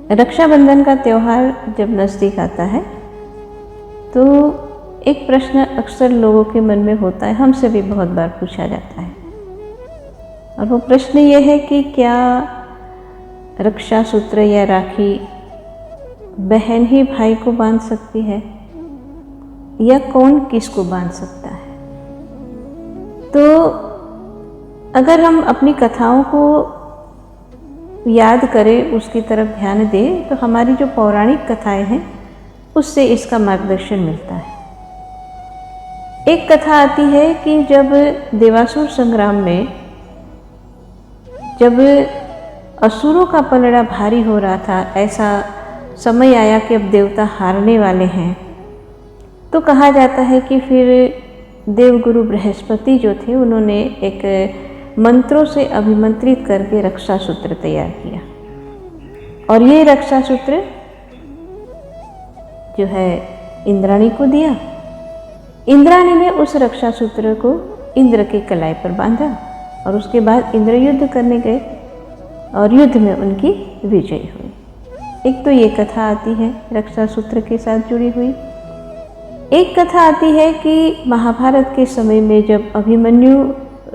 रक्षाबंधन का त्यौहार जब नज़दीक आता है तो एक प्रश्न अक्सर लोगों के मन में होता है, हमसे भी बहुत बार पूछा जाता है, और वो प्रश्न ये है कि क्या रक्षा सूत्र या राखी बहन ही भाई को बांध सकती है या कौन किसको बांध सकता है। तो अगर हम अपनी कथाओं को याद करें, उसकी तरफ ध्यान दें, तो हमारी जो पौराणिक कथाएं हैं उससे इसका मार्गदर्शन मिलता है। एक कथा आती है कि जब देवासुर संग्राम में जब असुरों का पलड़ा भारी हो रहा था, ऐसा समय आया कि अब देवता हारने वाले हैं, तो कहा जाता है कि फिर देवगुरु बृहस्पति जो थे उन्होंने एक मंत्रों से अभिमंत्रित करके रक्षा सूत्र तैयार किया, और ये रक्षा सूत्र जो है इंद्राणी को दिया। इंद्राणी ने उस रक्षा सूत्र को इंद्र के कलाई पर बांधा और उसके बाद इंद्र युद्ध करने गए और युद्ध में उनकी विजय हुई। एक तो ये कथा आती है रक्षा सूत्र के साथ जुड़ी हुई। एक कथा आती है कि महाभारत के समय में जब अभिमन्यु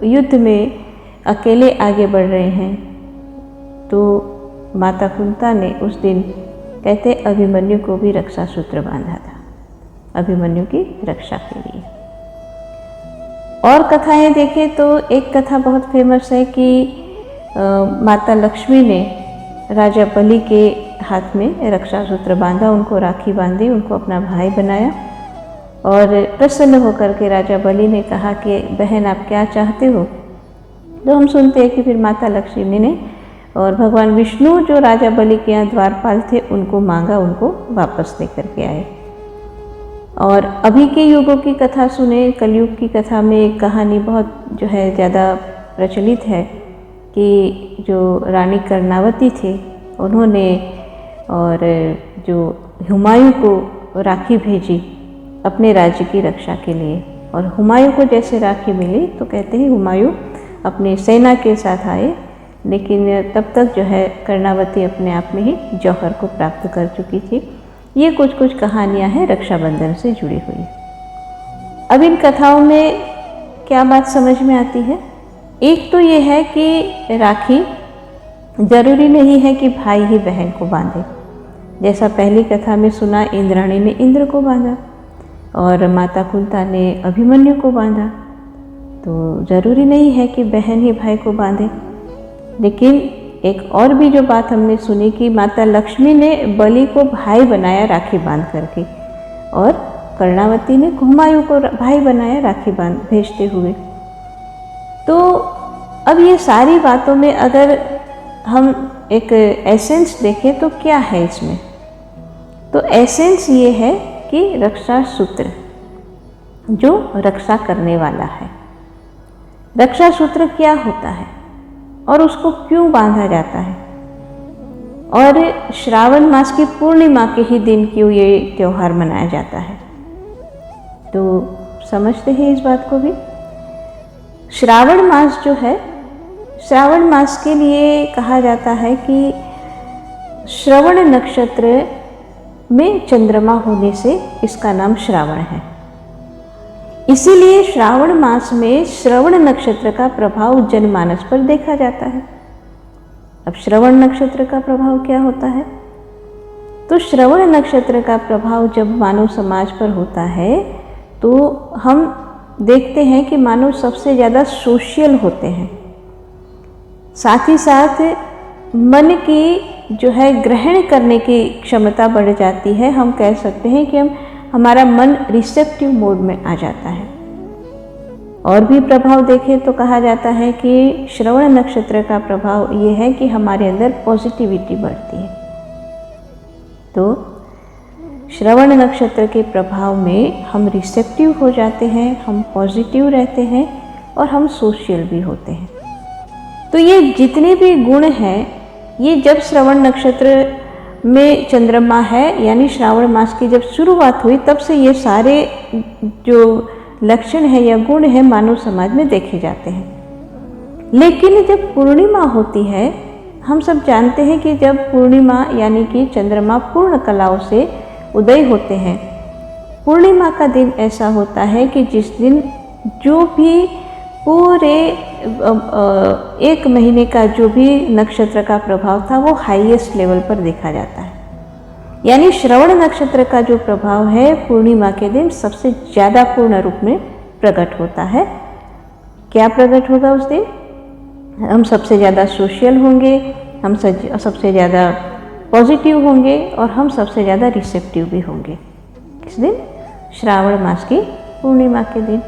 युद्ध में अकेले आगे बढ़ रहे हैं, तो माता कुंता ने उस दिन कहते अभिमन्यु को भी रक्षा सूत्र बांधा था, अभिमन्यु की रक्षा के लिए। और कथाएं देखें तो एक कथा बहुत फेमस है कि माता लक्ष्मी ने राजा बलि के हाथ में रक्षा सूत्र बांधा, उनको राखी बांधी, उनको अपना भाई बनाया, और प्रसन्न होकर के राजा बलि ने कहा कि बहन आप क्या चाहते हो। तो हम सुनते हैं कि फिर माता लक्ष्मी ने और भगवान विष्णु जो राजा बलि के यहाँ द्वारपाल थे उनको मांगा, उनको वापस लेकर के आए। और अभी के युगों की कथा सुने, कलयुग की कथा में एक कहानी बहुत जो है ज़्यादा प्रचलित है कि जो रानी कर्णावती थी उन्होंने और जो हुमायूं को राखी भेजी अपने राज्य की रक्षा के लिए, और हुमायूं को जैसे राखी मिली तो कहते हैं हुमायूं अपनी सेना के साथ आए, लेकिन तब तक जो है कर्णावती अपने आप में ही जौहर को प्राप्त कर चुकी थी। ये कुछ कहानियाँ हैं रक्षाबंधन से जुड़ी हुई। अब इन कथाओं में क्या बात समझ में आती है? एक तो ये है कि राखी जरूरी नहीं है कि भाई ही बहन को बांधे। जैसा पहली कथा में सुना, इंद्राणी ने इंद्र को बांधा और माता कुंता ने अभिमन्यु को बांधा, तो ज़रूरी नहीं है कि बहन ही भाई को बांधे। लेकिन एक और भी जो बात हमने सुनी कि माता लक्ष्मी ने बलि को भाई बनाया राखी बांध करके, और कर्णावती ने हुमायूं को भाई बनाया राखी बांध भेजते हुए। तो अब ये सारी बातों में अगर हम एक एसेंस देखें तो क्या है इसमें? तो एसेंस ये है कि रक्षा सूत्र जो रक्षा करने वाला है। रक्षा सूत्र क्या होता है और उसको क्यों बांधा जाता है, और श्रावण मास की पूर्णिमा के ही दिन क्यों ये त्यौहार मनाया जाता है, तो समझते हैं इस बात को भी। श्रावण मास जो है, श्रावण मास के लिए कहा जाता है कि श्रवण नक्षत्र में चंद्रमा होने से इसका नाम श्रावण है। इसीलिए श्रावण मास में श्रवण नक्षत्र का प्रभाव जनमानस पर देखा जाता है। अब श्रवण नक्षत्र का प्रभाव क्या होता है? तो श्रवण नक्षत्र का प्रभाव जब मानव समाज पर होता है तो हम देखते हैं कि मानव सबसे ज़्यादा सोशल होते हैं, साथ ही साथ मन की जो है ग्रहण करने की क्षमता बढ़ जाती है। हम कह सकते हैं कि हमारा मन रिसेप्टिव मोड में आ जाता है। और भी प्रभाव देखें तो कहा जाता है कि श्रवण नक्षत्र का प्रभाव ये है कि हमारे अंदर पॉजिटिविटी बढ़ती है। तो श्रवण नक्षत्र के प्रभाव में हम रिसेप्टिव हो जाते हैं, हम पॉजिटिव रहते हैं और हम सोशल भी होते हैं। तो ये जितने भी गुण हैं, ये जब श्रवण नक्षत्र में चंद्रमा है यानी श्रावण मास की जब शुरुआत हुई तब से ये सारे जो लक्षण है या गुण है मानव समाज में देखे जाते हैं। लेकिन जब पूर्णिमा होती है, हम सब जानते हैं कि जब पूर्णिमा यानी कि चंद्रमा पूर्ण कलाओं से उदय होते हैं, पूर्णिमा का दिन ऐसा होता है कि जिस दिन जो भी पूरे एक महीने का जो भी नक्षत्र का प्रभाव था वो हाईएस्ट लेवल पर देखा जाता है। यानी श्रवण नक्षत्र का जो प्रभाव है पूर्णिमा के दिन सबसे ज़्यादा पूर्ण रूप में प्रकट होता है। क्या प्रकट होगा उस दिन? हम सबसे ज़्यादा सोशल होंगे, हम सबसे ज़्यादा पॉजिटिव होंगे और हम सबसे ज़्यादा रिसेप्टिव भी होंगे। किस दिन? श्रावण मास की पूर्णिमा के दिन।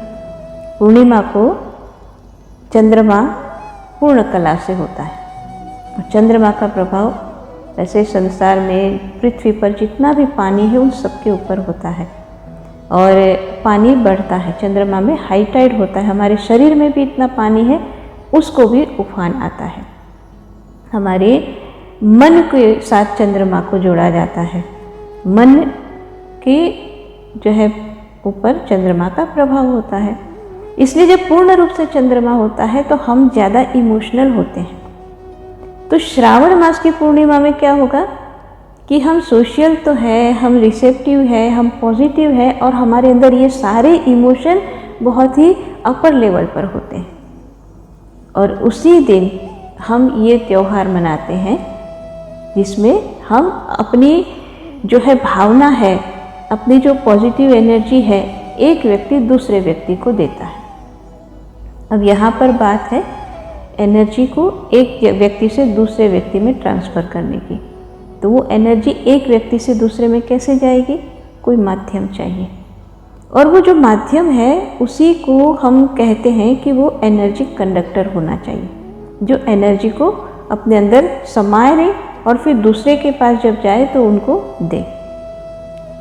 पूर्णिमा को चंद्रमा पूर्ण कला से होता है और चंद्रमा का प्रभाव वैसे संसार में पृथ्वी पर जितना भी पानी है उन सबके ऊपर होता है और पानी बढ़ता है। चंद्रमा में हाई टाइड होता है, हमारे शरीर में भी इतना पानी है उसको भी उफान आता है। हमारे मन के साथ चंद्रमा को जोड़ा जाता है, मन के जो है ऊपर चंद्रमा का प्रभाव होता है। इसलिए जब पूर्ण रूप से चंद्रमा होता है तो हम ज़्यादा इमोशनल होते हैं। तो श्रावण मास की पूर्णिमा में क्या होगा कि हम सोशल तो है, हम रिसेप्टिव है, हम पॉजिटिव है और हमारे अंदर ये सारे इमोशन बहुत ही अपर लेवल पर होते हैं। और उसी दिन हम ये त्यौहार मनाते हैं जिसमें हम अपनी जो है भावना है, अपनी जो पॉजिटिव एनर्जी है, एक व्यक्ति दूसरे व्यक्ति को देता है। अब यहाँ पर बात है एनर्जी को एक व्यक्ति से दूसरे व्यक्ति में ट्रांसफ़र करने की। तो वो एनर्जी एक व्यक्ति से दूसरे में कैसे जाएगी? कोई माध्यम चाहिए और वो जो माध्यम है उसी को हम कहते हैं कि वो एनर्जी कंडक्टर होना चाहिए, जो एनर्जी को अपने अंदर समाये ले और फिर दूसरे के पास जब जाए तो उनको दे।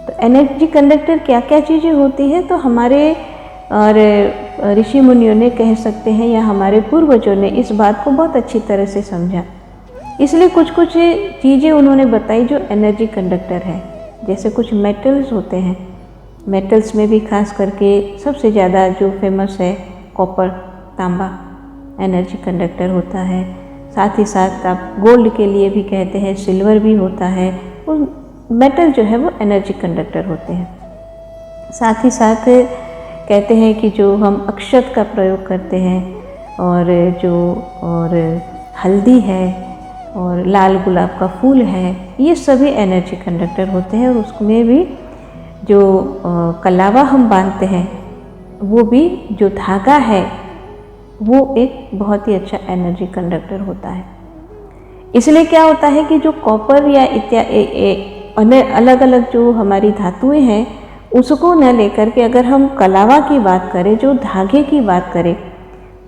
तो एनर्जी कंडक्टर क्या क्या चीज़ें होती हैं? तो हमारे और ऋषि मुनियों ने कह सकते हैं या हमारे पूर्वजों ने इस बात को बहुत अच्छी तरह से समझा, इसलिए कुछ कुछ चीज़ें उन्होंने बताई जो एनर्जी कंडक्टर है। जैसे कुछ मेटल्स होते हैं, मेटल्स में भी खास करके सबसे ज़्यादा जो फेमस है कॉपर, तांबा एनर्जी कंडक्टर होता है। साथ ही साथ आप गोल्ड के लिए भी कहते हैं, सिल्वर भी होता है, वो मेटल जो है वो एनर्जी कंडक्टर होते हैं। साथ ही साथ कहते हैं कि जो हम अक्षत का प्रयोग करते हैं और हल्दी है और लाल गुलाब का फूल है, ये सभी एनर्जी कंडक्टर होते हैं। और उसमें भी जो कलावा हम बांधते हैं वो भी जो धागा है वो एक बहुत ही अच्छा एनर्जी कंडक्टर होता है। इसलिए क्या होता है कि जो कॉपर या अलग अलग जो हमारी धातुएं हैं उसको न लेकर के अगर हम कलावा की बात करें, जो धागे की बात करें,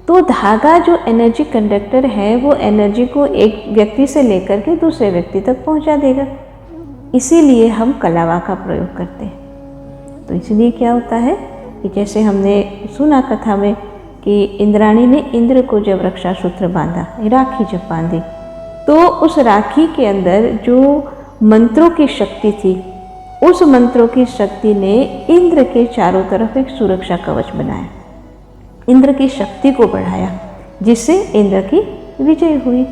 तो धागा जो एनर्जी कंडक्टर है वो एनर्जी को एक व्यक्ति से लेकर के दूसरे व्यक्ति तक पहुंचा देगा। इसीलिए हम कलावा का प्रयोग करते हैं। तो इसलिए क्या होता है कि जैसे हमने सुना कथा में कि इंद्राणी ने इंद्र को जब रक्षा सूत्र बांधा, राखी जब बांधी, तो उस राखी के अंदर जो मंत्रों की शक्ति थी, उस मंत्रों की शक्ति ने इंद्र के चारों तरफ एक सुरक्षा कवच बनाया, इंद्र की शक्ति को बढ़ाया, जिससे इंद्र की विजय हुई।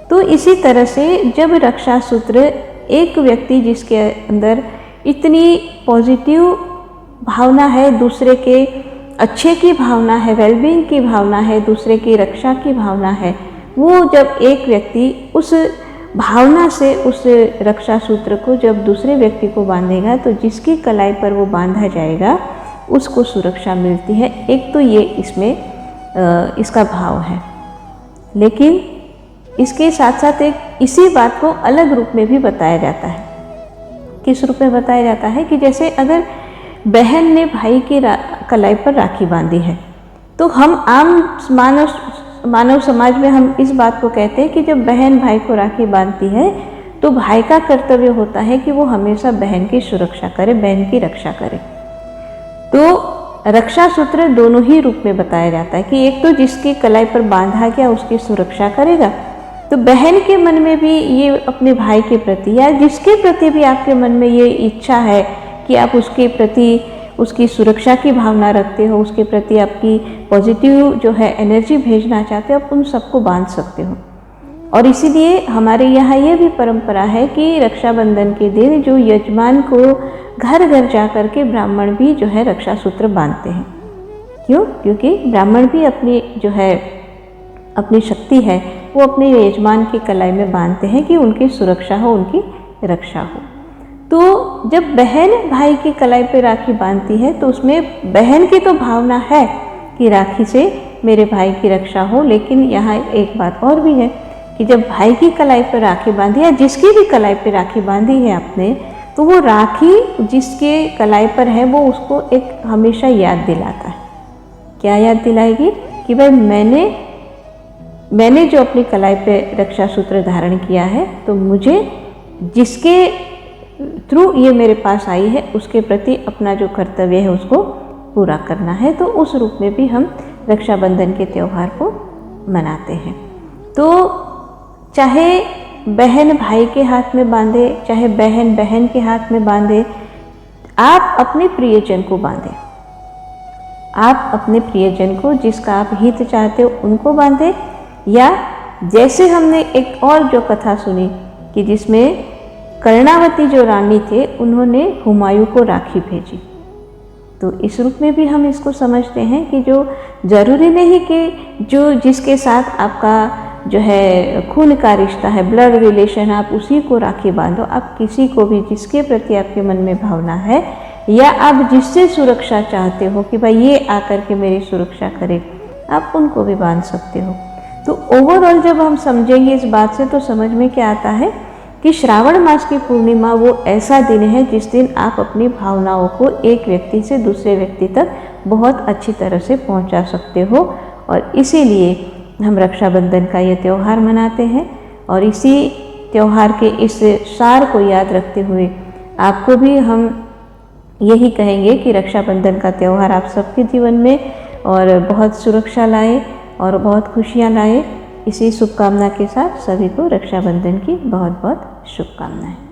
तो इसी तरह से जब रक्षा सूत्र एक व्यक्ति जिसके अंदर इतनी पॉजिटिव भावना है, दूसरे के अच्छे की भावना है, वेलबींग की भावना है, दूसरे की रक्षा की भावना है, वो जब एक व्यक्ति उस भावना से उस रक्षा सूत्र को जब दूसरे व्यक्ति को बांधेगा तो जिसकी कलाई पर वो बांधा जाएगा उसको सुरक्षा मिलती है। एक तो ये इसमें इसका भाव है, लेकिन इसके साथ साथ एक इसी बात को अलग रूप में भी बताया जाता है। किस रूप में बताया जाता है कि जैसे अगर बहन ने भाई की कलाई पर राखी बांधी है, तो हम आम मानव समाज में हम इस बात को कहते हैं कि जब बहन भाई को राखी बांधती है तो भाई का कर्तव्य होता है कि वो हमेशा बहन की सुरक्षा करे, बहन की रक्षा करे। तो रक्षा सूत्र दोनों ही रूप में बताया जाता है कि एक तो जिसकी कलाई पर बांधा गया उसकी सुरक्षा करेगा, तो बहन के मन में भी ये अपने भाई के प्रति या जिसके प्रति भी आपके मन में ये इच्छा है कि आप उसके प्रति उसकी सुरक्षा की भावना रखते हो, उसके प्रति आपकी पॉजिटिव जो है एनर्जी भेजना चाहते हो, आप उन सबको बांध सकते हो। और इसीलिए हमारे यहाँ ये भी परंपरा है कि रक्षाबंधन के दिन जो यजमान को घर घर जा कर के ब्राह्मण भी जो है रक्षा सूत्र बांधते हैं। क्यों? क्योंकि ब्राह्मण भी अपनी जो है अपनी शक्ति है वो अपने यजमान की कलाई में बांधते हैं कि उनकी सुरक्षा हो, उनकी रक्षा हो। तो जब बहन भाई की कलाई पे राखी बांधती है तो उसमें बहन की तो भावना है कि राखी से मेरे भाई की रक्षा हो, लेकिन यहाँ एक बात और भी है कि जब भाई की कलाई पर राखी बांधी या जिसकी भी कलाई पर राखी बांधी है आपने, तो वो राखी जिसके कलाई पर है वो उसको एक हमेशा याद दिलाता है। क्या याद दिलाएगी? कि भाई मैंने जो अपनी कलाई पे रक्षा सूत्र धारण किया है, तो मुझे जिसके थ्रू ये मेरे पास आई है उसके प्रति अपना जो कर्तव्य है उसको पूरा करना है। तो उस रूप में भी हम रक्षाबंधन के त्यौहार को मनाते हैं। तो चाहे बहन भाई के हाथ में बांधे, चाहे बहन बहन के हाथ में बांधे, आप अपने प्रियजन को बांधे। आप अपने प्रियजन को, जिसका आप हित चाहते हो, उनको बांधे। या जैसे हमने एक और जो कथा सुनी कि जिसमें कर्णावती जो रानी थे उन्होंने हुमायूं को राखी भेजी, तो इस रूप में भी हम इसको समझते हैं कि जो ज़रूरी नहीं कि जो जिसके साथ आपका जो है खून का रिश्ता है, ब्लड रिलेशन, आप उसी को राखी बांधो। आप किसी को भी जिसके प्रति आपके मन में भावना है या आप जिससे सुरक्षा चाहते हो कि भाई ये आकर के मेरी सुरक्षा करे, आप उनको भी बांध सकते हो। तो ओवरऑल जब हम समझेंगे इस बात से तो समझ में क्या आता है कि श्रावण मास की पूर्णिमा वो ऐसा दिन है जिस दिन आप अपनी भावनाओं को एक व्यक्ति से दूसरे व्यक्ति तक बहुत अच्छी तरह से पहुंचा सकते हो। और इसीलिए हम रक्षाबंधन का ये त्यौहार मनाते हैं। और इसी त्यौहार के इस सार को याद रखते हुए आपको भी हम यही कहेंगे कि रक्षाबंधन का त्यौहार आप सबके जीवन में और बहुत सुरक्षा लाए और बहुत खुशियाँ लाए। इसी शुभकामना के साथ सभी को रक्षाबंधन की बहुत बहुत शुभकामनाएं।